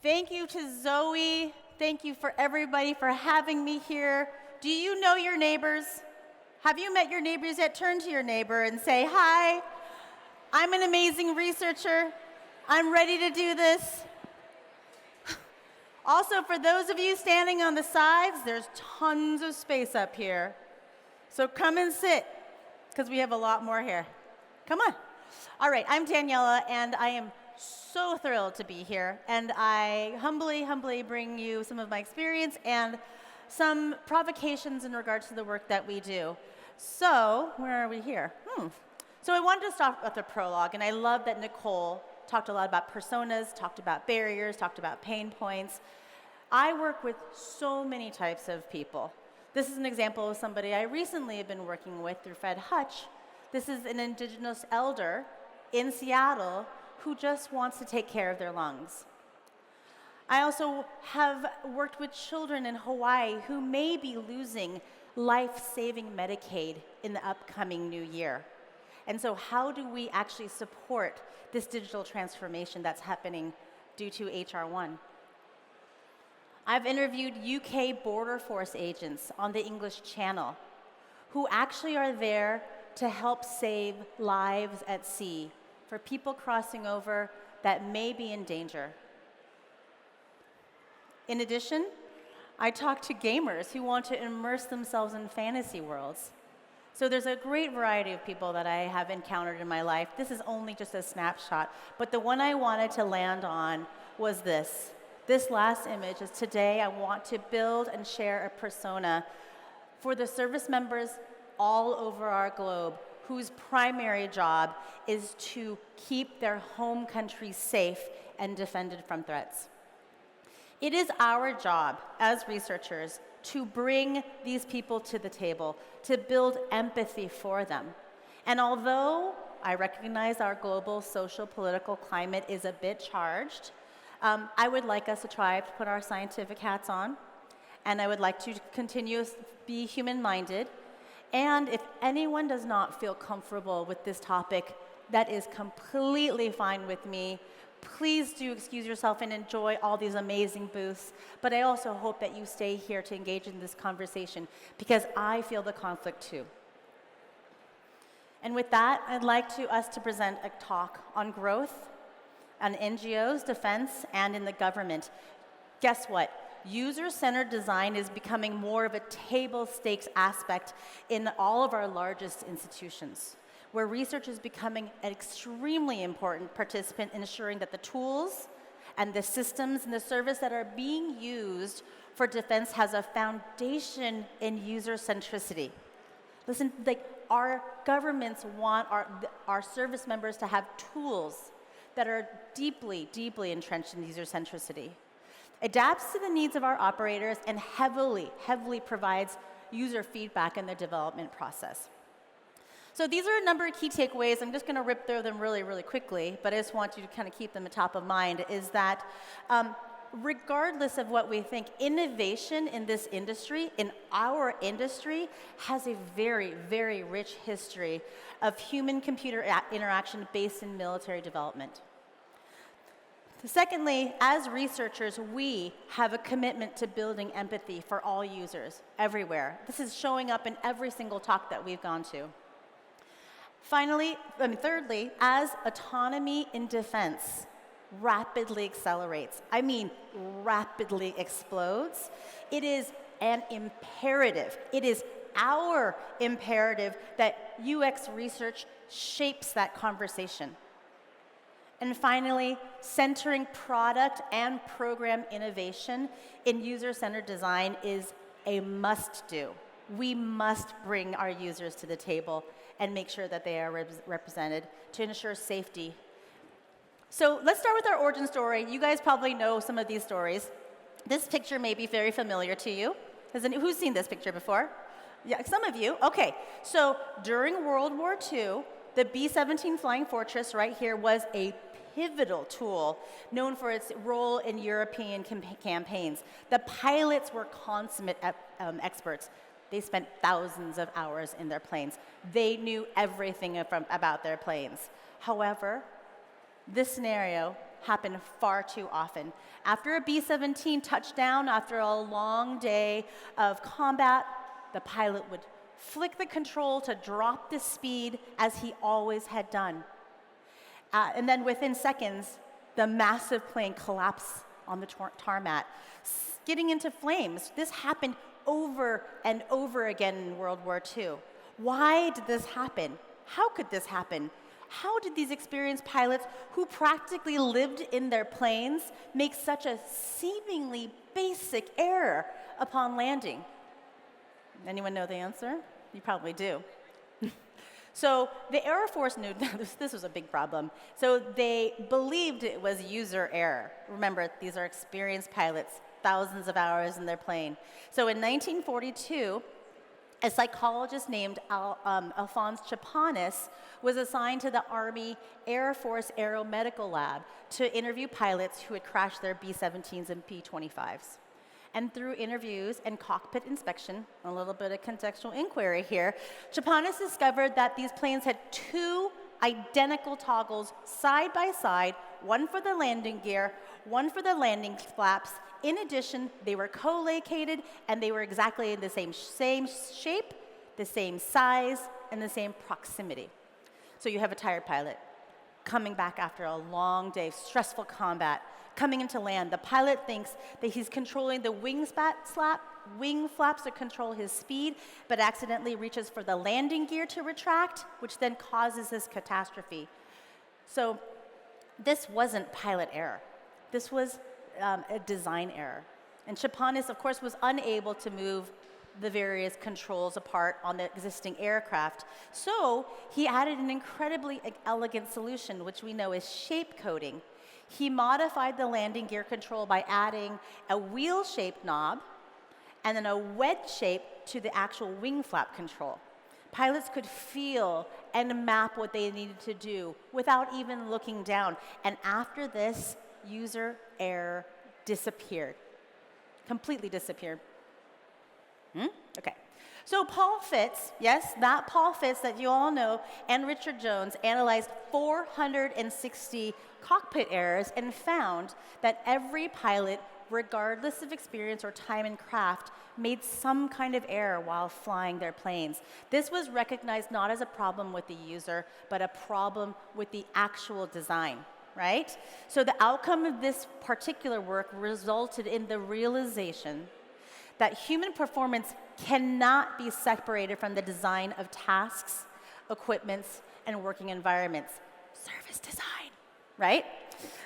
Thank you to Zoe. Thank you for everybody for having me here. Do you know your neighbors? Have you met your neighbors yet? Turn to your neighbor and say, hi, I'm an amazing researcher. I'm ready to do this. Also, for those of you standing on the sides, there's tons of space up here. So come and sit, because we have a lot more here. Come on. All right, I'm Daniella, and I am so thrilled to be here. And I humbly bring you some of my experience and some provocations in regards to the work that we do. So, where are we here? So I wanted to start with the prologue, and I love that Nicole talked a lot about personas, talked about barriers, talked about pain points. I work with so many types of people. This is an example of somebody I recently have been working with through Fred Hutch. This is an Indigenous elder in Seattle who just wants to take care of their lungs. I also have worked with children in Hawaii who may be losing life-saving Medicaid in the upcoming new year. And so how do we actually support this digital transformation that's happening due to HR1? I've interviewed UK border force agents on the English Channel who actually are there to help save lives at sea for people crossing over that may be in danger. In addition, I talk to gamers who want to immerse themselves in fantasy worlds. So there's a great variety of people that I have encountered in my life. This is only just a snapshot, but the one I wanted to land on was this. This last image is today I want to build and share a persona for the service members all over our globe whose primary job is to keep their home country safe and defended from threats. It is our job as researchers to bring these people to the table, to build empathy for them. And although I recognize our global social political climate is a bit charged, I would like us to try to put our scientific hats on, and I would like to continue to be human-minded. And if anyone does not feel comfortable with this topic, that is completely fine with me. Please do excuse yourself and enjoy all these amazing booths. But I also hope that you stay here to engage in this conversation because I feel the conflict too. And with that, I'd like us to present a talk on growth, on NGOs, defense, and in the government. Guess what? User-centered design is becoming more of a table stakes aspect in all of our largest institutions, where research is becoming an extremely important participant in ensuring that the tools and the systems and the service that are being used for defense has a foundation in user centricity. Listen, our governments want our service members to have tools that are deeply entrenched in user centricity, adapts to the needs of our operators, and heavily provides user feedback in the development process. So these are a number of key takeaways. I'm just going to rip through them really quickly, but I just want you to kind of keep them at top of mind, is that regardless of what we think, innovation in this industry, in our industry, has a very rich history of human-computer interaction based in military development. Secondly, as researchers, we have a commitment to building empathy for all users, everywhere. This is showing up in every single talk that we've gone to. Thirdly, as autonomy in defense rapidly accelerates, I mean rapidly explodes, it is an imperative, it is our imperative that UX research shapes that conversation. And finally, centering product and program innovation in user-centered design is a must-do. We must bring our users to the table and make sure that they are represented to ensure safety. So let's start with our origin story. You guys probably know some of these stories. This picture may be very familiar to you. Who's seen this picture before? Yeah, some of you. Okay, so during World War II, the B-17 Flying Fortress right here was a pivotal tool known for its role in European campaigns. The pilots were consummate experts. They spent thousands of hours in their planes. They knew everything about their planes. However, this scenario happen far too often. After a B-17 touchdown, after a long day of combat, the pilot would flick the control to drop the speed as he always had done. And then within seconds, the massive plane collapsed on the tarmac, skidding into flames. This happened over and over again in World War II. Why did this happen? How could this happen? How did these experienced pilots who practically lived in their planes make such a seemingly basic error upon landing? Anyone know the answer? You probably do. So the Air Force knew this was a big problem. So they believed it was user error. Remember, these are experienced pilots, thousands of hours in their plane. So in 1942, a psychologist named Alphonse Chapanis was assigned to the Army Air Force Aeromedical Lab to interview pilots who had crashed their B-17s and P-25s. And through interviews and cockpit inspection, a little bit of contextual inquiry here, Chapanis discovered that these planes had two identical toggles side by side, one for the landing gear, one for the landing flaps. In addition, they were co-located and they were exactly in the same shape, the same size, and the same proximity. So you have a tired pilot coming back after a long day, stressful combat, coming into land. The pilot thinks that he's controlling the wing flaps to control his speed, but accidentally reaches for the landing gear to retract, which then causes this catastrophe. So this wasn't pilot error. This was a design error. And Chapanis, of course, was unable to move the various controls apart on the existing aircraft. So he added an incredibly elegant solution, which we know is shape coding. He modified the landing gear control by adding a wheel-shaped knob and then a wedge shape to the actual wing flap control. Pilots could feel and map what they needed to do without even looking down. And after this, user error disappeared, completely disappeared. Okay. So Paul Fitts, yes, that Paul Fitts that you all know, and Richard Jones analyzed 460 cockpit errors and found that every pilot, regardless of experience or time in craft, made some kind of error while flying their planes. This was recognized not as a problem with the user, but a problem with the actual design, right? So the outcome of this particular work resulted in the realization that human performance cannot be separated from the design of tasks, equipments, and working environments. Service design, right?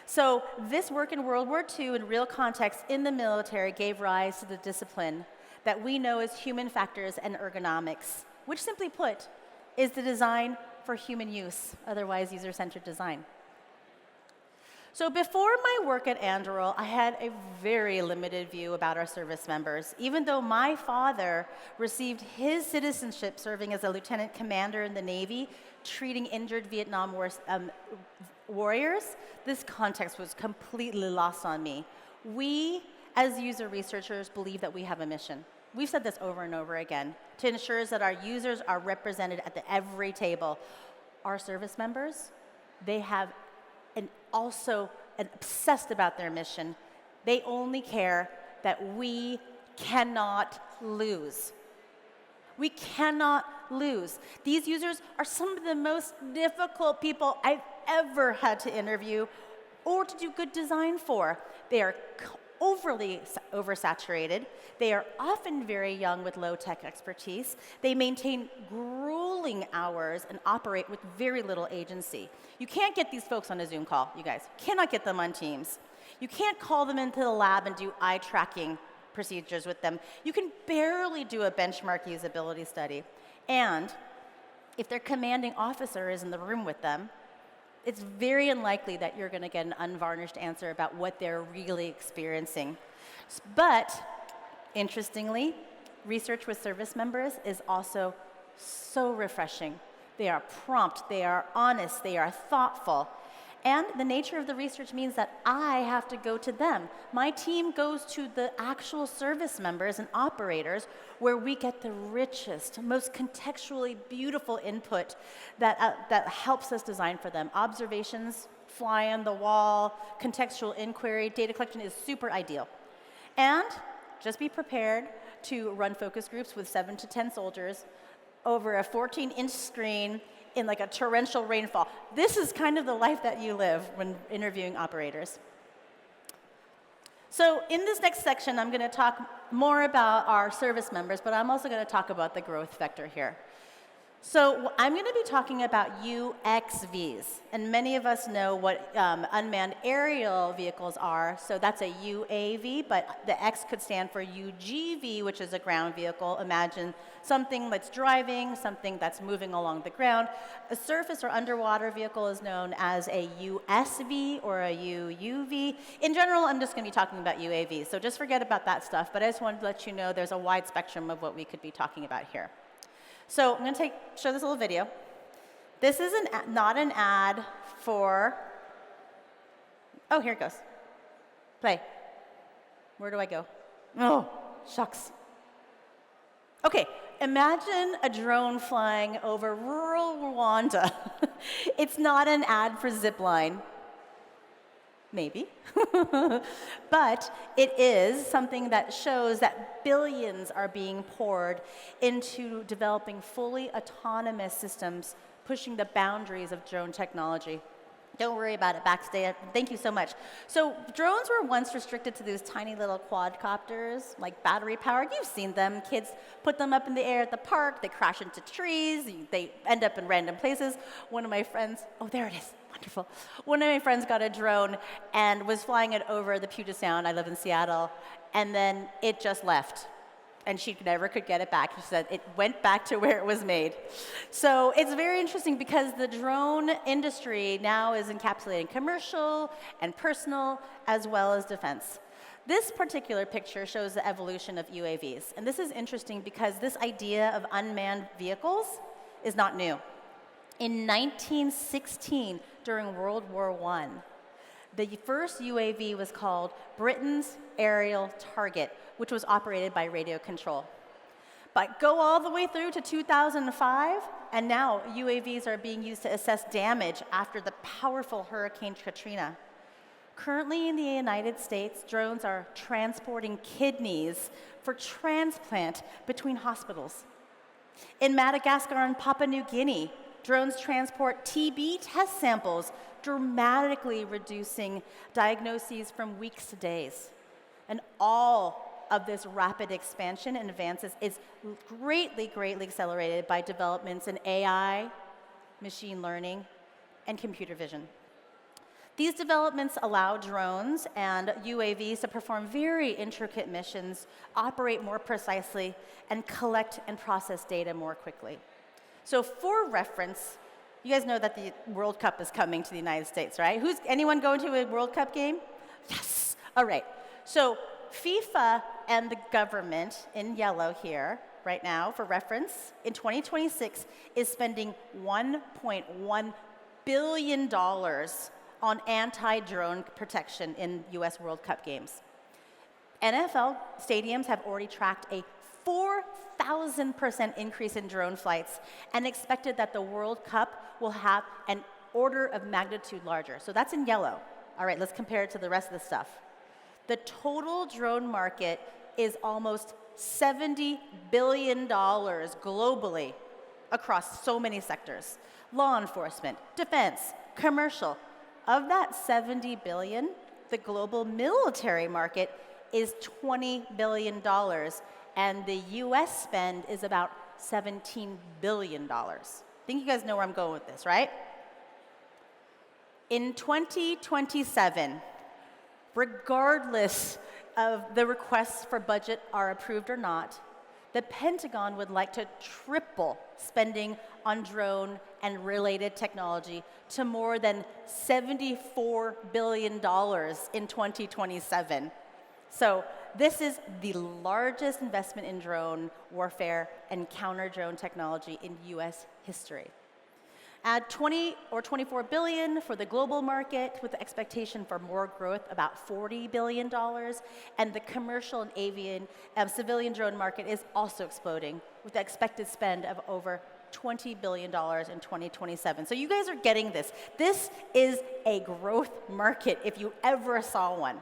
So this work in World War II in real context in the military gave rise to the discipline that we know as human factors and ergonomics, which simply put is the design for human use, otherwise user-centered design. So before my work at Anduril, I had a very limited view about our service members. Even though my father received his citizenship serving as a lieutenant commander in the Navy, treating injured Vietnam War warriors, this context was completely lost on me. We, as user researchers, believe that we have a mission. We've said this over and over again, to ensure that our users are represented at every table. Our service members, they have also obsessed about their mission. They only care that we cannot lose. We cannot lose. These users are some of the most difficult people I've ever had to interview or to do good design for. They are overly oversaturated. They are often very young with low-tech expertise. They maintain grueling hours and operate with very little agency. You can't get these folks on a Zoom call, you guys. Cannot get them on Teams. You can't call them into the lab and do eye tracking procedures with them. You can barely do a benchmark usability study. And if their commanding officer is in the room with them, it's very unlikely that you're going to get an unvarnished answer about what they're really experiencing. But interestingly, research with service members is also so refreshing. They are prompt, they are honest, they are thoughtful. And the nature of the research means that I have to go to them. My team goes to the actual service members and operators where we get the richest, most contextually beautiful input that helps us design for them. Observations, fly on the wall, contextual inquiry, data collection is super ideal. And just be prepared to run focus groups with 7 to 10 soldiers over a 14-inch screen in like a torrential rainfall. This is kind of the life that you live when interviewing operators. So in this next section, I'm going to talk more about our service members, but I'm also going to talk about the growth vector here. So I'm going to be talking about UXVs, and many of us know what unmanned aerial vehicles are, so that's a UAV, but the X could stand for UGV, which is a ground vehicle. Imagine something that's driving, something that's moving along the ground. A surface or underwater vehicle is known as a USV or a UUV. In general, I'm just going to be talking about UAVs, so just forget about that stuff, but I just wanted to let you know there's a wide spectrum of what we could be talking about here. So I'm going to show this little video. This is not an ad for, oh, here it goes. Play. Where do I go? Oh, shucks. Okay, imagine a drone flying over rural Rwanda. It's not an ad for Zipline. Maybe. But it is something that shows that billions are being poured into developing fully autonomous systems, pushing the boundaries of drone technology. Don't worry about it backstage. Thank you so much. So drones were once restricted to these tiny little quadcopters, like battery powered. You've seen them. Kids put them up in the air at the park. They crash into trees. They end up in random places. One of my friends, oh, there it is. Wonderful. One of my friends got a drone and was flying it over the Puget Sound. I live in Seattle. And then it just left. And she never could get it back. She said it went back to where it was made. So it's very interesting because the drone industry now is encapsulating commercial and personal as well as defense. This particular picture shows the evolution of UAVs. And this is interesting because this idea of unmanned vehicles is not new. In 1916, during World War I, the first UAV was called Britain's Aerial Target, which was operated by radio control. But go all the way through to 2005, and now UAVs are being used to assess damage after the powerful Hurricane Katrina. Currently in the United States, drones are transporting kidneys for transplant between hospitals. In Madagascar and Papua New Guinea, drones transport TB test samples, dramatically reducing diagnoses from weeks to days. And all of this rapid expansion and advances is greatly, greatly accelerated by developments in AI, machine learning, and computer vision. These developments allow drones and UAVs to perform very intricate missions, operate more precisely, and collect and process data more quickly. So for reference, you guys know that the World Cup is coming to the United States, right? Anyone going to a World Cup game? Yes. All right. So FIFA and the government, in yellow here, right now, for reference, in 2026 is spending $1.1 billion on anti-drone protection in US World Cup games. NFL stadiums have already tracked a 4,000% increase in drone flights and expected that the World Cup will have an order of magnitude larger. So that's in yellow. All right, let's compare it to the rest of the stuff. The total drone market is almost $70 billion globally across so many sectors. Law enforcement, defense, commercial. Of that 70 billion, the global military market is $20 billion, and the US spend is about $17 billion. I think you guys know where I'm going with this, right? In 2027, regardless of the requests for budget are approved or not, the Pentagon would like to triple spending on drone and related technology to more than $74 billion in 2027. So this is the largest investment in drone warfare and counter-drone technology in US history. Add 20 or 24 billion for the global market with the expectation for more growth, about $40 billion, and the commercial and civilian drone market is also exploding with the expected spend of over $20 billion in 2027. So you guys are getting this. This is a growth market if you ever saw one.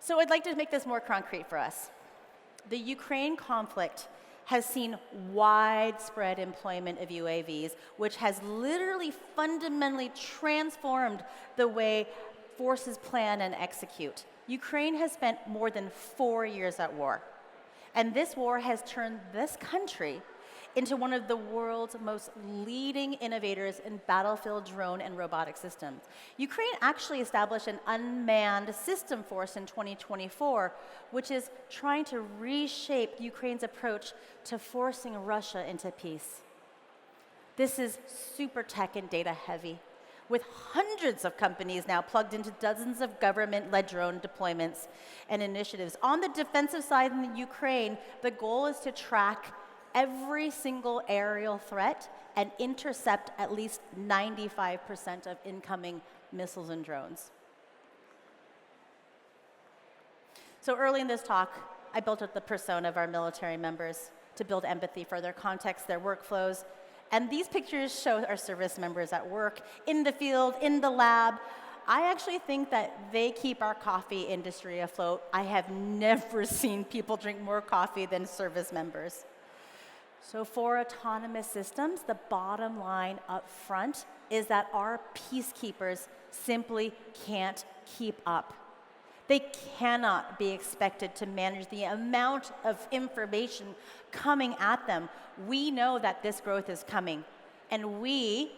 So I'd like to make this more concrete for us. The Ukraine conflict has seen widespread employment of UAVs, which has literally fundamentally transformed the way forces plan and execute. Ukraine has spent more than 4 years at war. And this war has turned this country into one of the world's most leading innovators in battlefield drone and robotic systems. Ukraine actually established an unmanned system force in 2024, which is trying to reshape Ukraine's approach to forcing Russia into peace. This is super tech and data heavy, with hundreds of companies now plugged into dozens of government-led drone deployments and initiatives. On the defensive side in Ukraine, the goal is to track every single aerial threat and intercept at least 95% of incoming missiles and drones. So early in this talk, I built up the persona of our military members to build empathy for their context, their workflows. And these pictures show our service members at work, in the field, in the lab. I actually think that they keep our coffee industry afloat. I have never seen people drink more coffee than service members. So for autonomous systems, the bottom line up front is that our peacekeepers simply can't keep up. They cannot be expected to manage the amount of information coming at them. We know that this growth is coming, and we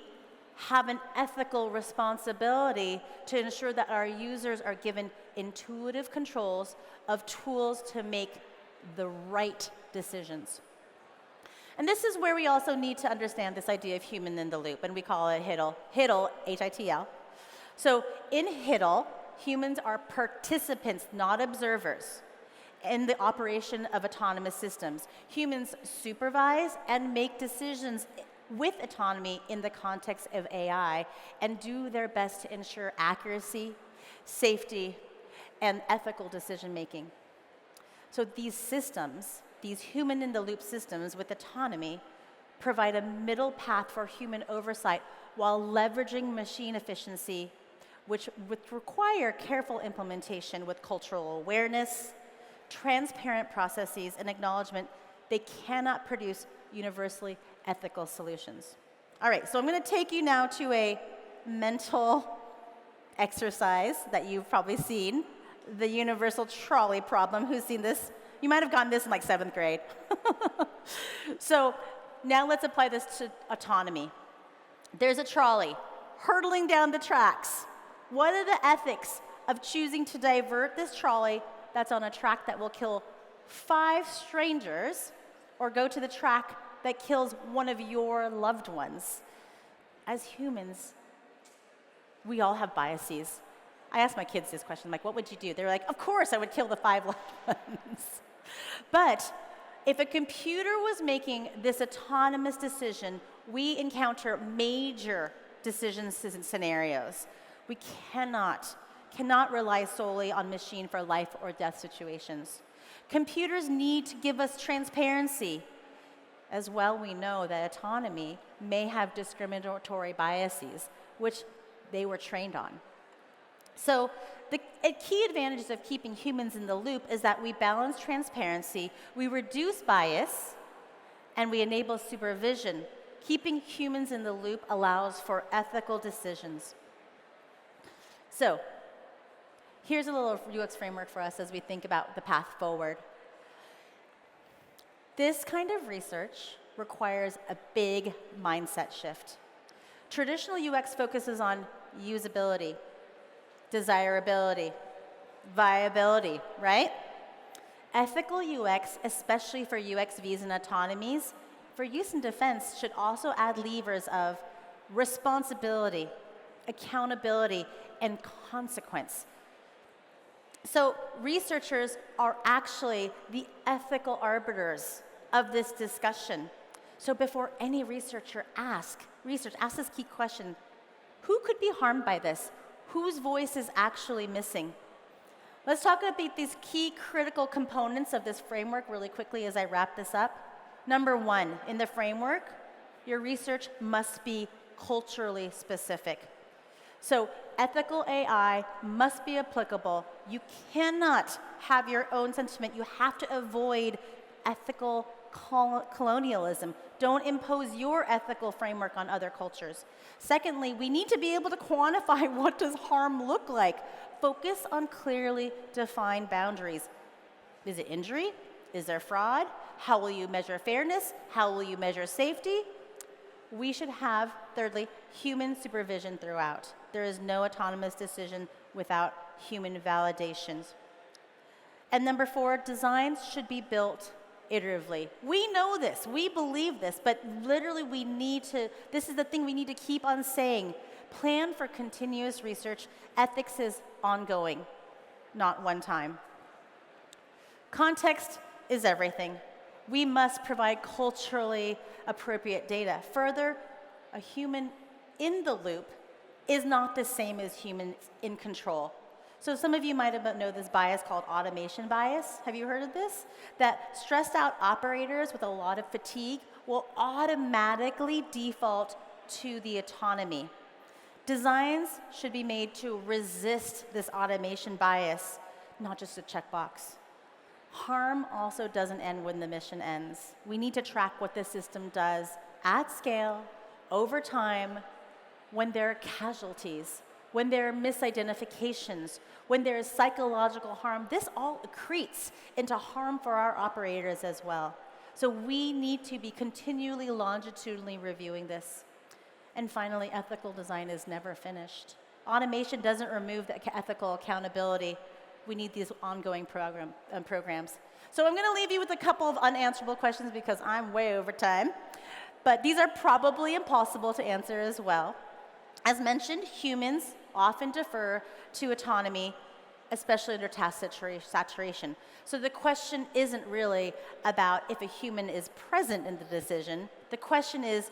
have an ethical responsibility to ensure that our users are given intuitive controls of tools to make the right decisions. And this is where we also need to understand this idea of human in the loop, and we call it HITL, H-I-T-L. So in HITL, humans are participants, not observers, in the operation of autonomous systems. Humans supervise and make decisions with autonomy in the context of AI and do their best to ensure accuracy, safety, and ethical decision making. So these systems, these human-in-the-loop systems with autonomy, provide a middle path for human oversight while leveraging machine efficiency, which would require careful implementation with cultural awareness, transparent processes, and acknowledgement they cannot produce universally ethical solutions. All right, so I'm going to take you now to a mental exercise that you've probably seen, the universal trolley problem. Who's seen this? You might have gotten this in like 7th grade. So now let's apply this to autonomy. There's a trolley hurtling down the tracks. What are the ethics of choosing to divert this trolley that's on a track that will kill 5 strangers or go to the track that kills one of your loved ones? As humans, we all have biases. I asked my kids this question, like, what would you do? They were like, of course I would kill the 5 loved ones. But if a computer was making this autonomous decision, we encounter major decisions and scenarios. We cannot rely solely on machine for life or death situations. Computers need to give us transparency. As well, we know that autonomy may have discriminatory biases, which they were trained on. So a key advantage of keeping humans in the loop is that we balance transparency, we reduce bias, and we enable supervision. Keeping humans in the loop allows for ethical decisions. So here's a little UX framework for us as we think about the path forward. This kind of research requires a big mindset shift. Traditional UX focuses on usability, desirability, viability, right? Ethical UX, especially for UXVs and autonomies, for use in defense, should also add levers of responsibility, accountability, and consequence. So researchers are actually the ethical arbiters of this discussion. So before any researcher asks this key question: who could be harmed by this? Whose voice is actually missing? Let's talk about these key critical components of this framework really quickly as I wrap this up. Number one, in the framework, your research must be culturally specific. So ethical AI must be applicable. You cannot have your own sentiment. You have to avoid ethical colonialism. Don't impose your ethical framework on other cultures. Secondly, we need to be able to quantify what does harm look like. Focus on clearly defined boundaries. Is it injury? Is there fraud? How will you measure fairness? How will you measure safety? We should have, thirdly, human supervision throughout. There is no autonomous decision without human validations. And number four, designs should be built iteratively. We know this, we believe this, but literally this is the thing we need to keep on saying. Plan for continuous research. Ethics is ongoing, not one time. Context is everything. We must provide culturally appropriate data. Further, a human in the loop is not the same as humans in control. So some of you might know this bias called automation bias. Have you heard of this? That stressed out operators with a lot of fatigue will automatically default to the autonomy. Designs should be made to resist this automation bias, not just a checkbox. Harm also doesn't end when the mission ends. We need to track what the system does at scale, over time, when there are casualties, when there are misidentifications, when there is psychological harm. This all accretes into harm for our operators as well. So we need to be continually longitudinally reviewing this. And finally, ethical design is never finished. Automation doesn't remove the ethical accountability. We need these ongoing programs. So I'm going to leave you with a couple of unanswerable questions because I'm way over time. But these are probably impossible to answer as well. As mentioned, humans often defer to autonomy, especially under task saturation. So the question isn't really about if a human is present in the decision. The question is,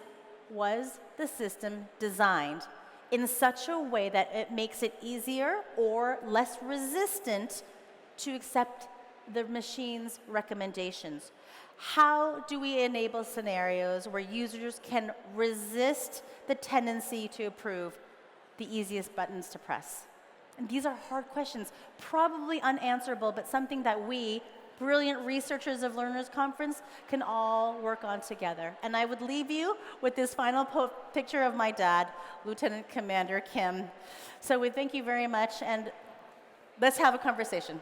was the system designed in such a way that it makes it easier or less resistant to accept the machine's recommendations? How do we enable scenarios where users can resist the tendency to approve the easiest buttons to press? And these are hard questions, probably unanswerable, but something that we, brilliant researchers of Learners Conference, can all work on together. And I would leave you with this final picture of my dad, Lieutenant Commander Kim. So we thank you very much, and let's have a conversation.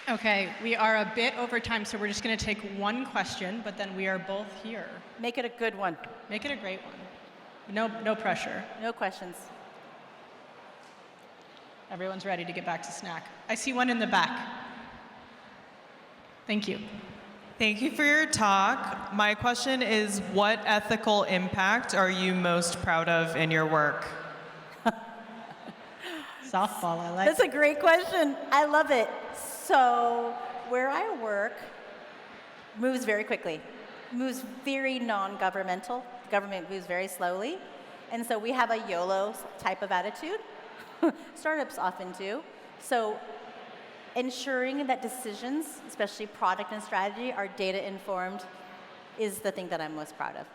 Okay, we are a bit over time, so we're just going to take one question, but then we are both here. Make it a good one. Make it a great one. No pressure. No questions. Everyone's ready to get back to snack. I see one in the back. Thank you. Thank you for your talk. My question is, what ethical impact are you most proud of in your work? Softball, I like. That's a great question. I love it. So where I work moves very quickly, moves very non-governmental. Government moves very slowly. And so we have a YOLO type of attitude. Startups often do. So ensuring that decisions, especially product and strategy, are data informed is the thing that I'm most proud of.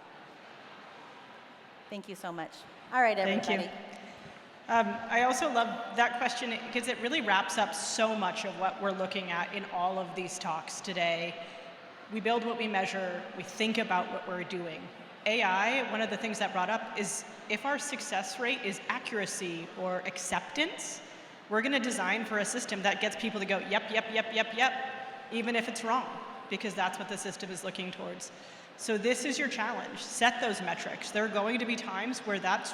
Thank you so much. All right, everybody. Thank you. I also love that question because it really wraps up so much of what we're looking at in all of these talks today. We build what we measure, we think about what we're doing. AI, one of the things that brought up is if our success rate is accuracy or acceptance, we're going to design for a system that gets people to go, yep, even if it's wrong, because that's what the system is looking towards. So this is your challenge. Set those metrics. There are going to be times where that's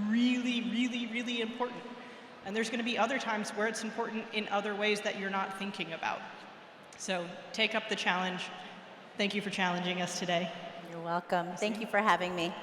really important. And there's going to be other times where it's important in other ways that you're not thinking about. So take up the challenge. Thank you for challenging us today. You're welcome. Thank you for having me.